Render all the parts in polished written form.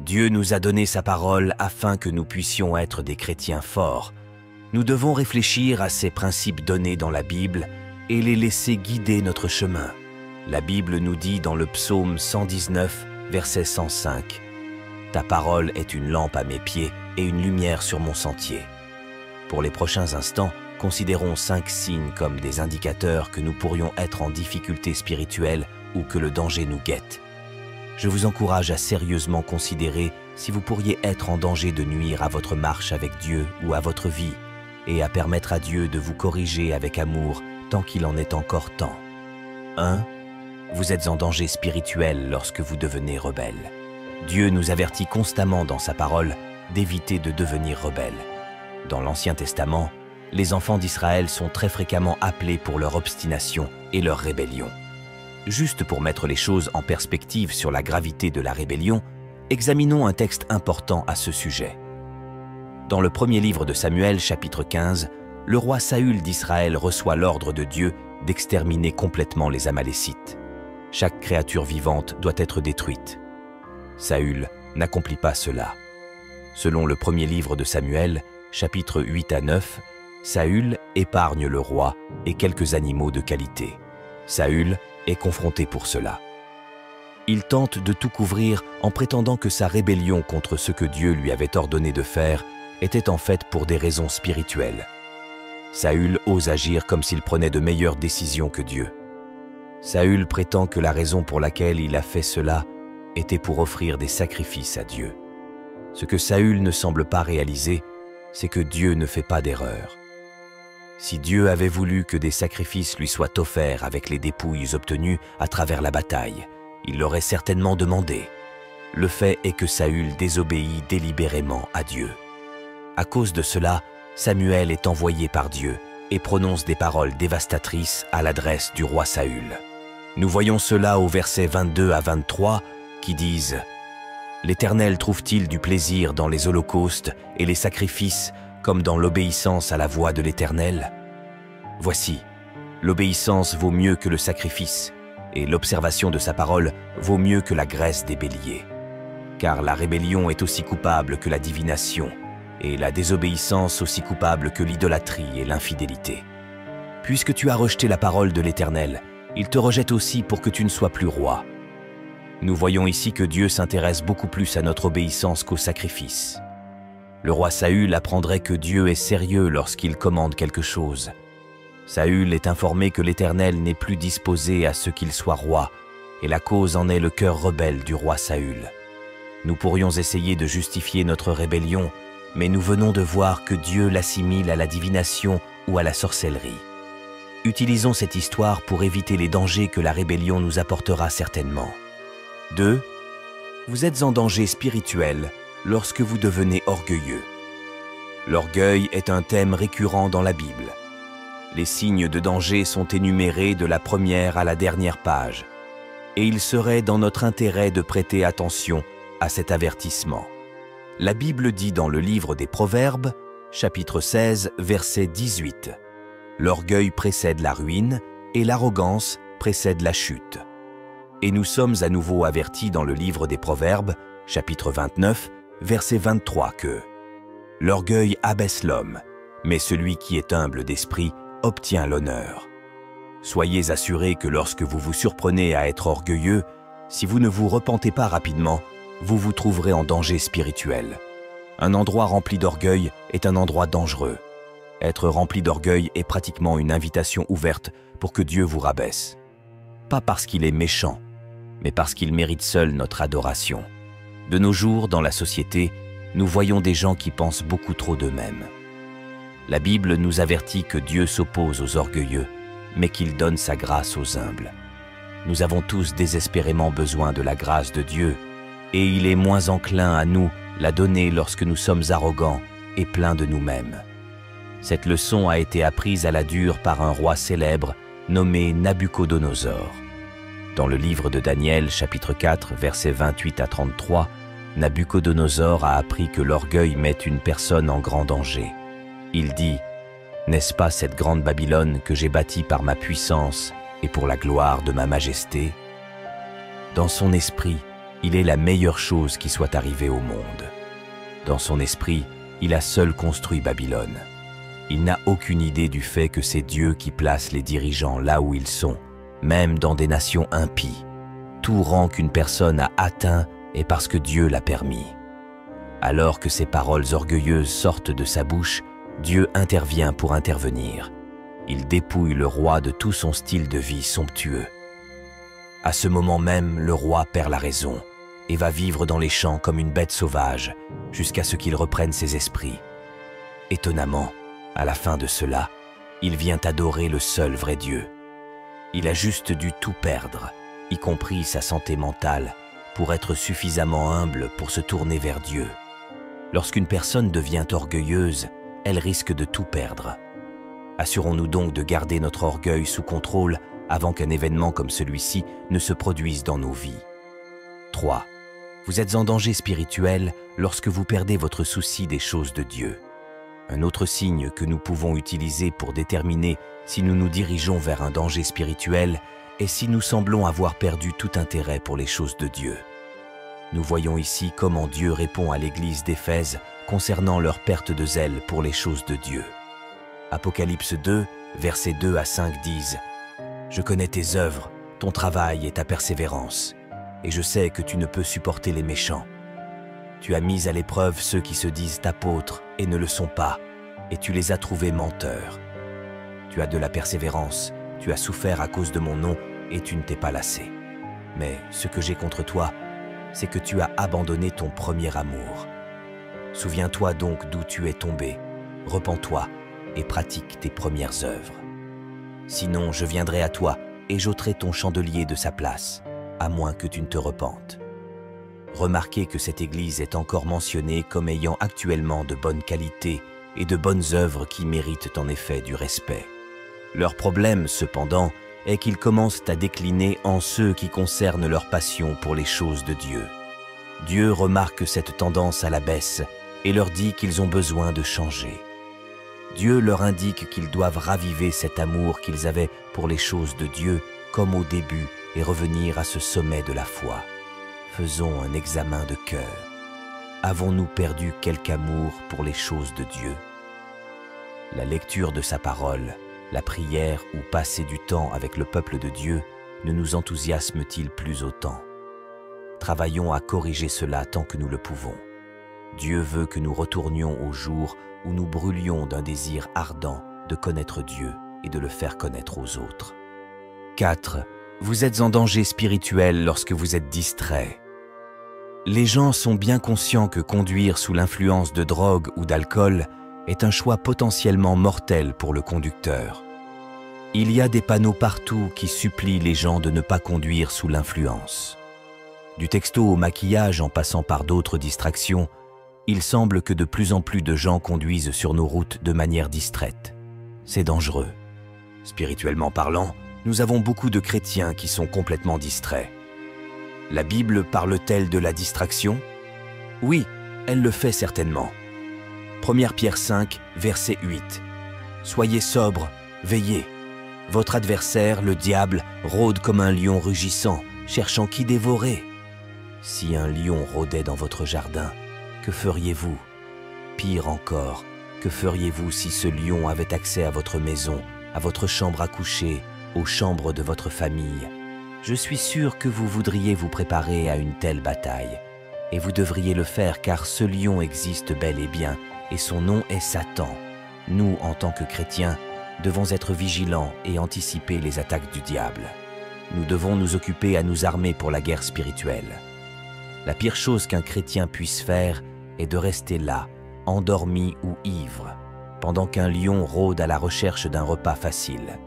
Dieu nous a donné sa parole afin que nous puissions être des chrétiens forts. Nous devons réfléchir à ces principes donnés dans la Bible et les laisser guider notre chemin. La Bible nous dit dans le psaume 119, verset 105, « Ta parole est une lampe à mes pieds et une lumière sur mon sentier. » Pour les prochains instants, considérons 5 signes comme des indicateurs que nous pourrions être en difficulté spirituelle ou que le danger nous guette. Je vous encourage à sérieusement considérer si vous pourriez être en danger de nuire à votre marche avec Dieu ou à votre vie, et à permettre à Dieu de vous corriger avec amour tant qu'il en est encore temps. 1. Vous êtes en danger spirituel lorsque vous devenez rebelle. Dieu nous avertit constamment dans sa parole d'éviter de devenir rebelle. Dans l'Ancien Testament, les enfants d'Israël sont très fréquemment appelés pour leur obstination et leur rébellion. Juste pour mettre les choses en perspective sur la gravité de la rébellion, examinons un texte important à ce sujet. Dans le premier livre de Samuel, chapitre 15, le roi Saül d'Israël reçoit l'ordre de Dieu d'exterminer complètement les Amalécites. Chaque créature vivante doit être détruite. Saül n'accomplit pas cela. Selon le premier livre de Samuel, chapitres 8 à 9, Saül épargne le roi et quelques animaux de qualité. Saül est confronté pour cela. Il tente de tout couvrir en prétendant que sa rébellion contre ce que Dieu lui avait ordonné de faire était en fait pour des raisons spirituelles. Saül ose agir comme s'il prenait de meilleures décisions que Dieu. Saül prétend que la raison pour laquelle il a fait cela était pour offrir des sacrifices à Dieu. Ce que Saül ne semble pas réaliser, c'est que Dieu ne fait pas d'erreur. Si Dieu avait voulu que des sacrifices lui soient offerts avec les dépouilles obtenues à travers la bataille, il l'aurait certainement demandé. Le fait est que Saül désobéit délibérément à Dieu. À cause de cela, Samuel est envoyé par Dieu et prononce des paroles dévastatrices à l'adresse du roi Saül. Nous voyons cela au verset 22 à 23 qui disent « L'Éternel trouve-t-il du plaisir dans les holocaustes et les sacrifices comme dans l'obéissance à la voix de l'Éternel? Voici, l'obéissance vaut mieux que le sacrifice, et l'observation de sa parole vaut mieux que la graisse des béliers. Car la rébellion est aussi coupable que la divination, et la désobéissance aussi coupable que l'idolâtrie et l'infidélité. Puisque tu as rejeté la parole de l'Éternel, il te rejette aussi pour que tu ne sois plus roi. » Nous voyons ici que Dieu s'intéresse beaucoup plus à notre obéissance qu'au sacrifice. Le roi Saül apprendrait que Dieu est sérieux lorsqu'il commande quelque chose. Saül est informé que l'Éternel n'est plus disposé à ce qu'il soit roi, et la cause en est le cœur rebelle du roi Saül. Nous pourrions essayer de justifier notre rébellion, mais nous venons de voir que Dieu l'assimile à la divination ou à la sorcellerie. Utilisons cette histoire pour éviter les dangers que la rébellion nous apportera certainement. 2. Vous êtes en danger spirituel lorsque vous devenez orgueilleux. L'orgueil est un thème récurrent dans la Bible. Les signes de danger sont énumérés de la première à la dernière page, et il serait dans notre intérêt de prêter attention à cet avertissement. La Bible dit dans le livre des Proverbes, chapitre 16, verset 18, « L'orgueil précède la ruine et l'arrogance précède la chute. » Et nous sommes à nouveau avertis dans le livre des Proverbes, chapitre 29, verset 23 que « L'orgueil abaisse l'homme, mais celui qui est humble d'esprit obtient l'honneur. » Soyez assurés que lorsque vous vous surprenez à être orgueilleux, si vous ne vous repentez pas rapidement, vous vous trouverez en danger spirituel. Un endroit rempli d'orgueil est un endroit dangereux. Être rempli d'orgueil est pratiquement une invitation ouverte pour que Dieu vous rabaisse. Pas parce qu'il est méchant, mais parce qu'il mérite seul notre adoration. De nos jours, dans la société, nous voyons des gens qui pensent beaucoup trop d'eux-mêmes. La Bible nous avertit que Dieu s'oppose aux orgueilleux, mais qu'il donne sa grâce aux humbles. Nous avons tous désespérément besoin de la grâce de Dieu, et il est moins enclin à nous la donner lorsque nous sommes arrogants et pleins de nous-mêmes. Cette leçon a été apprise à la dure par un roi célèbre nommé Nabuchodonosor. Dans le livre de Daniel, chapitre 4, versets 28 à 33, Nabuchodonosor a appris que l'orgueil met une personne en grand danger. Il dit « N'est-ce pas cette grande Babylone que j'ai bâtie par ma puissance et pour la gloire de ma majesté ?» Dans son esprit, Il est la meilleure chose qui soit arrivée au monde. Dans son esprit, il a seul construit Babylone. Il n'a aucune idée du fait que c'est Dieu qui place les dirigeants là où ils sont, même dans des nations impies. Tout rang qu'une personne a atteint est parce que Dieu l'a permis. Alors que ces paroles orgueilleuses sortent de sa bouche, Dieu intervient pour intervenir. Il dépouille le roi de tout son style de vie somptueux. À ce moment même, le roi perd la raison et va vivre dans les champs comme une bête sauvage jusqu'à ce qu'il reprenne ses esprits. Étonnamment, à la fin de cela, il vient adorer le seul vrai Dieu. Il a juste dû tout perdre, y compris sa santé mentale, pour être suffisamment humble pour se tourner vers Dieu. Lorsqu'une personne devient orgueilleuse, elle risque de tout perdre. Assurons-nous donc de garder notre orgueil sous contrôle avant qu'un événement comme celui-ci ne se produise dans nos vies. 3. Vous êtes en danger spirituel lorsque vous perdez votre souci des choses de Dieu. Un autre signe que nous pouvons utiliser pour déterminer si nous nous dirigeons vers un danger spirituel est si nous semblons avoir perdu tout intérêt pour les choses de Dieu. Nous voyons ici comment Dieu répond à l'église d'Éphèse concernant leur perte de zèle pour les choses de Dieu. Apocalypse 2, versets 2 à 5 disent « Je connais tes œuvres, ton travail et ta persévérance, et je sais que tu ne peux supporter les méchants. Tu as mis à l'épreuve ceux qui se disent apôtres et ne le sont pas, et tu les as trouvés menteurs. Tu as de la persévérance, tu as souffert à cause de mon nom, et tu ne t'es pas lassé. Mais ce que j'ai contre toi, c'est que tu as abandonné ton premier amour. Souviens-toi donc d'où tu es tombé, repens-toi et pratique tes premières œuvres. Sinon, je viendrai à toi et j'ôterai ton chandelier de sa place, à moins que tu ne te repentes. » Remarquez que cette église est encore mentionnée comme ayant actuellement de bonnes qualités et de bonnes œuvres qui méritent en effet du respect. Leur problème, cependant, est qu'ils commencent à décliner en ceux qui concernent leur passion pour les choses de Dieu. Dieu remarque cette tendance à la baisse et leur dit qu'ils ont besoin de changer. Dieu leur indique qu'ils doivent raviver cet amour qu'ils avaient pour les choses de Dieu comme au début et revenir à ce sommet de la foi. Faisons un examen de cœur. Avons-nous perdu quelque amour pour les choses de Dieu? La lecture de sa parole, la prière ou passer du temps avec le peuple de Dieu ne nous enthousiasme-t-il plus autant? Travaillons à corriger cela tant que nous le pouvons. Dieu veut que nous retournions au jour où nous brûlions d'un désir ardent de connaître Dieu et de le faire connaître aux autres. 4. Vous êtes en danger spirituel lorsque vous êtes distrait. Les gens sont bien conscients que conduire sous l'influence de drogue ou d'alcool est un choix potentiellement mortel pour le conducteur. Il y a des panneaux partout qui supplient les gens de ne pas conduire sous l'influence. Du texto au maquillage en passant par d'autres distractions, il semble que de plus en plus de gens conduisent sur nos routes de manière distraite. C'est dangereux. Spirituellement parlant, nous avons beaucoup de chrétiens qui sont complètement distraits. La Bible parle-t-elle de la distraction? Oui, elle le fait certainement. 1 Pierre 5, verset 8. « Soyez sobres, veillez. Votre adversaire, le diable, rôde comme un lion rugissant, cherchant qui dévorer. Si un lion rôdait dans votre jardin, que feriez-vous? Pire encore, que feriez-vous si ce lion avait accès à votre maison, à votre chambre à coucher, aux chambres de votre famille? Je suis sûr que vous voudriez vous préparer à une telle bataille. Et vous devriez le faire car ce lion existe bel et bien, et son nom est Satan. Nous, en tant que chrétiens, devons être vigilants et anticiper les attaques du diable. Nous devons nous occuper à nous armer pour la guerre spirituelle. La pire chose qu'un chrétien puisse faire est de rester là, endormi ou ivre, pendant qu'un lion rôde à la recherche d'un repas facile.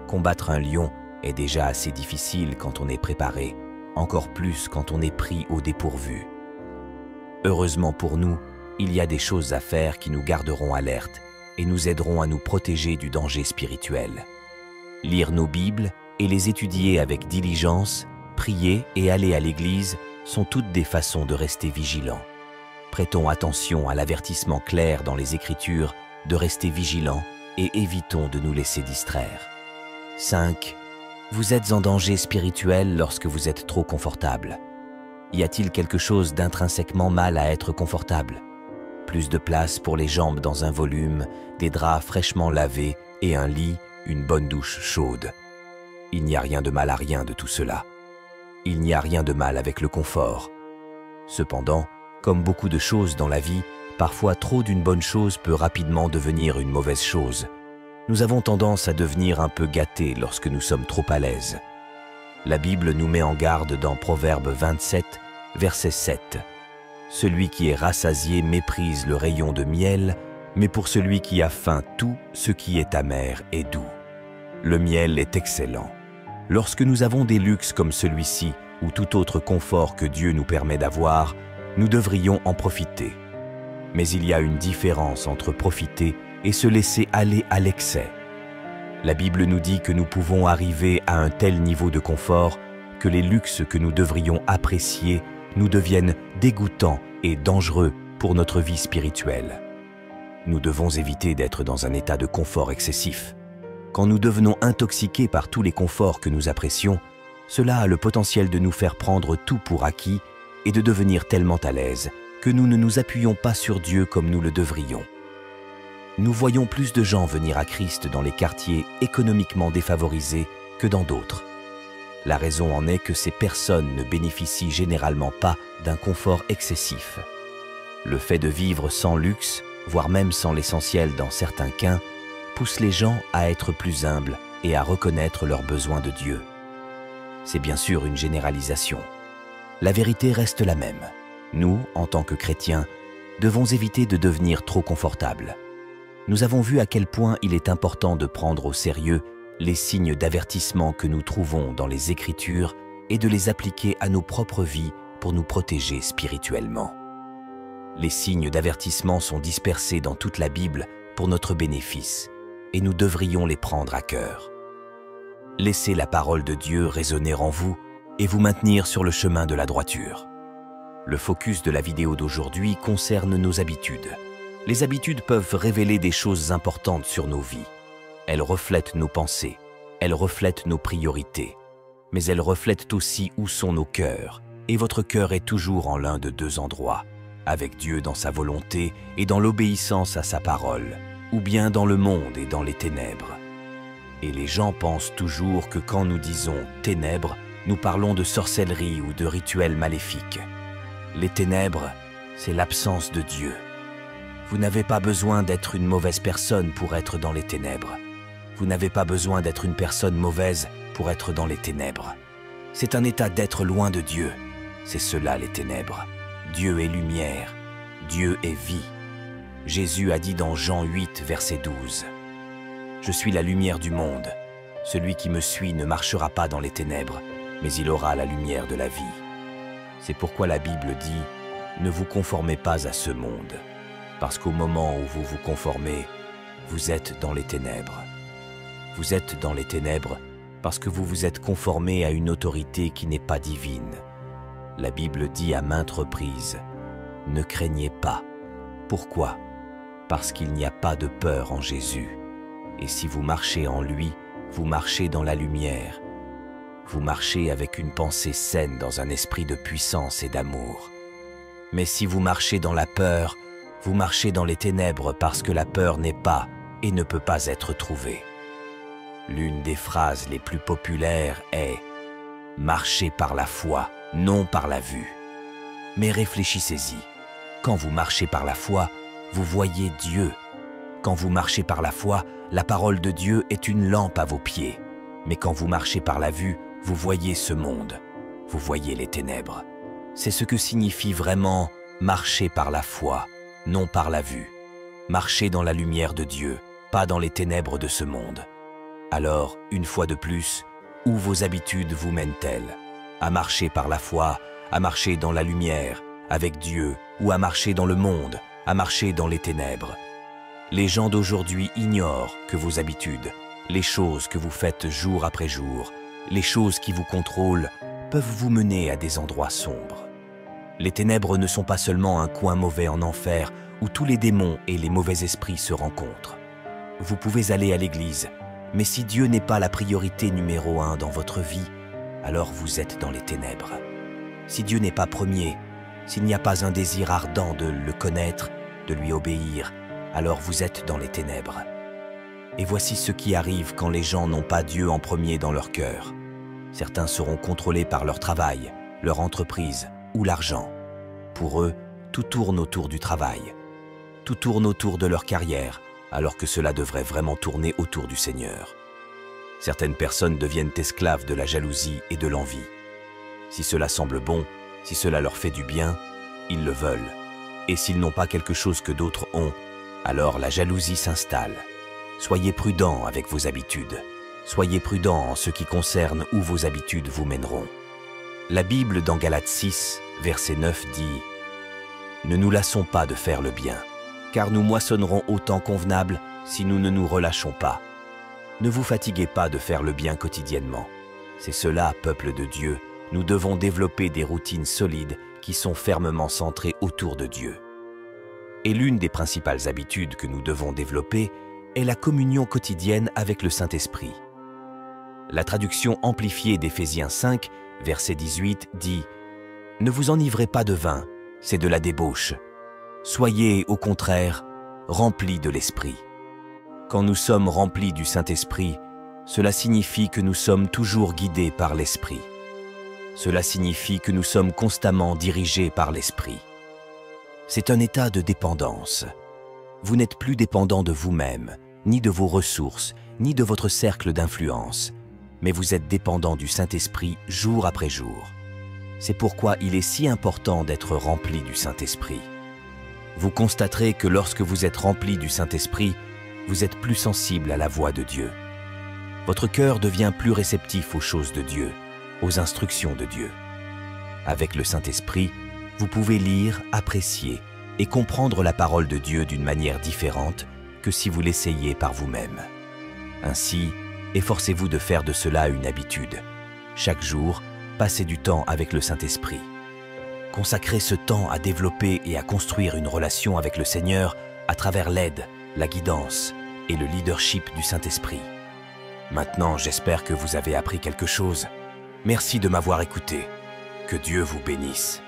Combattre un lion est déjà assez difficile quand on est préparé, encore plus quand on est pris au dépourvu. Heureusement pour nous, il y a des choses à faire qui nous garderont alertes et nous aideront à nous protéger du danger spirituel. Lire nos Bibles et les étudier avec diligence, prier et aller à l'église sont toutes des façons de rester vigilants. Prêtons attention à l'avertissement clair dans les Écritures de rester vigilants et évitons de nous laisser distraire. 5. Vous êtes en danger spirituel lorsque vous êtes trop confortable. Y a-t-il quelque chose d'intrinsèquement mal à être confortable? Plus de place pour les jambes dans un volume, des draps fraîchement lavés et un lit, une bonne douche chaude. Il n'y a rien de mal à rien de tout cela. Il n'y a rien de mal avec le confort. Cependant, comme beaucoup de choses dans la vie, parfois trop d'une bonne chose peut rapidement devenir une mauvaise chose. Nous avons tendance à devenir un peu gâtés lorsque nous sommes trop à l'aise. La Bible nous met en garde dans Proverbe 27, verset 7. « Celui qui est rassasié méprise le rayon de miel, mais pour celui qui a faim, tout ce qui est amer est doux. » Le miel est excellent. Lorsque nous avons des luxes comme celui-ci, ou tout autre confort que Dieu nous permet d'avoir, nous devrions en profiter. Mais il y a une différence entre profiter et se laisser aller à l'excès. La Bible nous dit que nous pouvons arriver à un tel niveau de confort que les luxes que nous devrions apprécier nous deviennent dégoûtants et dangereux pour notre vie spirituelle. Nous devons éviter d'être dans un état de confort excessif. Quand nous devenons intoxiqués par tous les conforts que nous apprécions, cela a le potentiel de nous faire prendre tout pour acquis et de devenir tellement à l'aise que nous ne nous appuyons pas sur Dieu comme nous le devrions. Nous voyons plus de gens venir à Christ dans les quartiers économiquement défavorisés que dans d'autres. La raison en est que ces personnes ne bénéficient généralement pas d'un confort excessif. Le fait de vivre sans luxe, voire même sans l'essentiel dans certains cas, pousse les gens à être plus humbles et à reconnaître leurs besoins de Dieu. C'est bien sûr une généralisation. La vérité reste la même. Nous, en tant que chrétiens, devons éviter de devenir trop confortables. Nous avons vu à quel point il est important de prendre au sérieux les signes d'avertissement que nous trouvons dans les Écritures et de les appliquer à nos propres vies pour nous protéger spirituellement. Les signes d'avertissement sont dispersés dans toute la Bible pour notre bénéfice, et nous devrions les prendre à cœur. Laissez la parole de Dieu résonner en vous et vous maintenir sur le chemin de la droiture. Le focus de la vidéo d'aujourd'hui concerne nos habitudes. Les habitudes peuvent révéler des choses importantes sur nos vies. Elles reflètent nos pensées, elles reflètent nos priorités, mais elles reflètent aussi où sont nos cœurs, et votre cœur est toujours en l'un de deux endroits, avec Dieu dans sa volonté et dans l'obéissance à sa parole, ou bien dans le monde et dans les ténèbres. Et les gens pensent toujours que quand nous disons « ténèbres », nous parlons de sorcellerie ou de rituels maléfiques. Les ténèbres, c'est l'absence de Dieu. Vous n'avez pas besoin d'être une mauvaise personne pour être dans les ténèbres. Vous n'avez pas besoin d'être une personne mauvaise pour être dans les ténèbres. C'est un état d'être loin de Dieu. C'est cela les ténèbres. Dieu est lumière. Dieu est vie. Jésus a dit dans Jean 8, verset 12 « Je suis la lumière du monde. Celui qui me suit ne marchera pas dans les ténèbres, mais il aura la lumière de la vie. » C'est pourquoi la Bible dit « Ne vous conformez pas à ce monde. » Parce qu'au moment où vous vous conformez, vous êtes dans les ténèbres. Vous êtes dans les ténèbres parce que vous vous êtes conformé à une autorité qui n'est pas divine. La Bible dit à maintes reprises, « Ne craignez pas. » Pourquoi? Parce qu'il n'y a pas de peur en Jésus. Et si vous marchez en lui, vous marchez dans la lumière. Vous marchez avec une pensée saine dans un esprit de puissance et d'amour. Mais si vous marchez dans la peur, vous marchez dans les ténèbres parce que la peur n'est pas et ne peut pas être trouvée. L'une des phrases les plus populaires est « Marchez par la foi, non par la vue ». Mais réfléchissez-y. Quand vous marchez par la foi, vous voyez Dieu. Quand vous marchez par la foi, la parole de Dieu est une lampe à vos pieds. Mais quand vous marchez par la vue, vous voyez ce monde. Vous voyez les ténèbres. C'est ce que signifie vraiment « marcher par la foi ». Non par la vue. Marchez dans la lumière de Dieu, pas dans les ténèbres de ce monde. Alors, une fois de plus, où vos habitudes vous mènent-elles? À marcher par la foi, à marcher dans la lumière, avec Dieu, ou à marcher dans le monde, à marcher dans les ténèbres? Les gens d'aujourd'hui ignorent que vos habitudes, les choses que vous faites jour après jour, les choses qui vous contrôlent, peuvent vous mener à des endroits sombres. Les ténèbres ne sont pas seulement un coin mauvais en enfer où tous les démons et les mauvais esprits se rencontrent. Vous pouvez aller à l'église, mais si Dieu n'est pas la priorité numéro 1 dans votre vie, alors vous êtes dans les ténèbres. Si Dieu n'est pas premier, s'il n'y a pas un désir ardent de le connaître, de lui obéir, alors vous êtes dans les ténèbres. Et voici ce qui arrive quand les gens n'ont pas Dieu en premier dans leur cœur. Certains seront contrôlés par leur travail, leur entreprise ou l'argent. Pour eux, tout tourne autour du travail. Tout tourne autour de leur carrière, alors que cela devrait vraiment tourner autour du Seigneur. Certaines personnes deviennent esclaves de la jalousie et de l'envie. Si cela semble bon, si cela leur fait du bien, ils le veulent. Et s'ils n'ont pas quelque chose que d'autres ont, alors la jalousie s'installe. Soyez prudents avec vos habitudes. Soyez prudents en ce qui concerne où vos habitudes vous mèneront. La Bible dans Galates 6, verset 9 dit « Ne nous lassons pas de faire le bien, car nous moissonnerons au temps convenable si nous ne nous relâchons pas. Ne vous fatiguez pas de faire le bien quotidiennement. C'est cela, peuple de Dieu, nous devons développer des routines solides qui sont fermement centrées autour de Dieu. » Et l'une des principales habitudes que nous devons développer est la communion quotidienne avec le Saint-Esprit. La traduction amplifiée d'Éphésiens 5, verset 18, dit « Ne vous enivrez pas de vin, c'est de la débauche. Soyez, au contraire, remplis de l'Esprit. » Quand nous sommes remplis du Saint-Esprit, cela signifie que nous sommes toujours guidés par l'Esprit. Cela signifie que nous sommes constamment dirigés par l'Esprit. C'est un état de dépendance. Vous n'êtes plus dépendant de vous-même, ni de vos ressources, ni de votre cercle d'influence, mais vous êtes dépendant du Saint-Esprit jour après jour. C'est pourquoi il est si important d'être rempli du Saint-Esprit. Vous constaterez que lorsque vous êtes rempli du Saint-Esprit, vous êtes plus sensible à la voix de Dieu. Votre cœur devient plus réceptif aux choses de Dieu, aux instructions de Dieu. Avec le Saint-Esprit, vous pouvez lire, apprécier et comprendre la parole de Dieu d'une manière différente que si vous l'essayiez par vous-même. Ainsi, efforcez-vous de faire de cela une habitude. Chaque jour, passez du temps avec le Saint-Esprit. Consacrez ce temps à développer et à construire une relation avec le Seigneur à travers l'aide, la guidance et le leadership du Saint-Esprit. Maintenant, j'espère que vous avez appris quelque chose. Merci de m'avoir écouté. Que Dieu vous bénisse.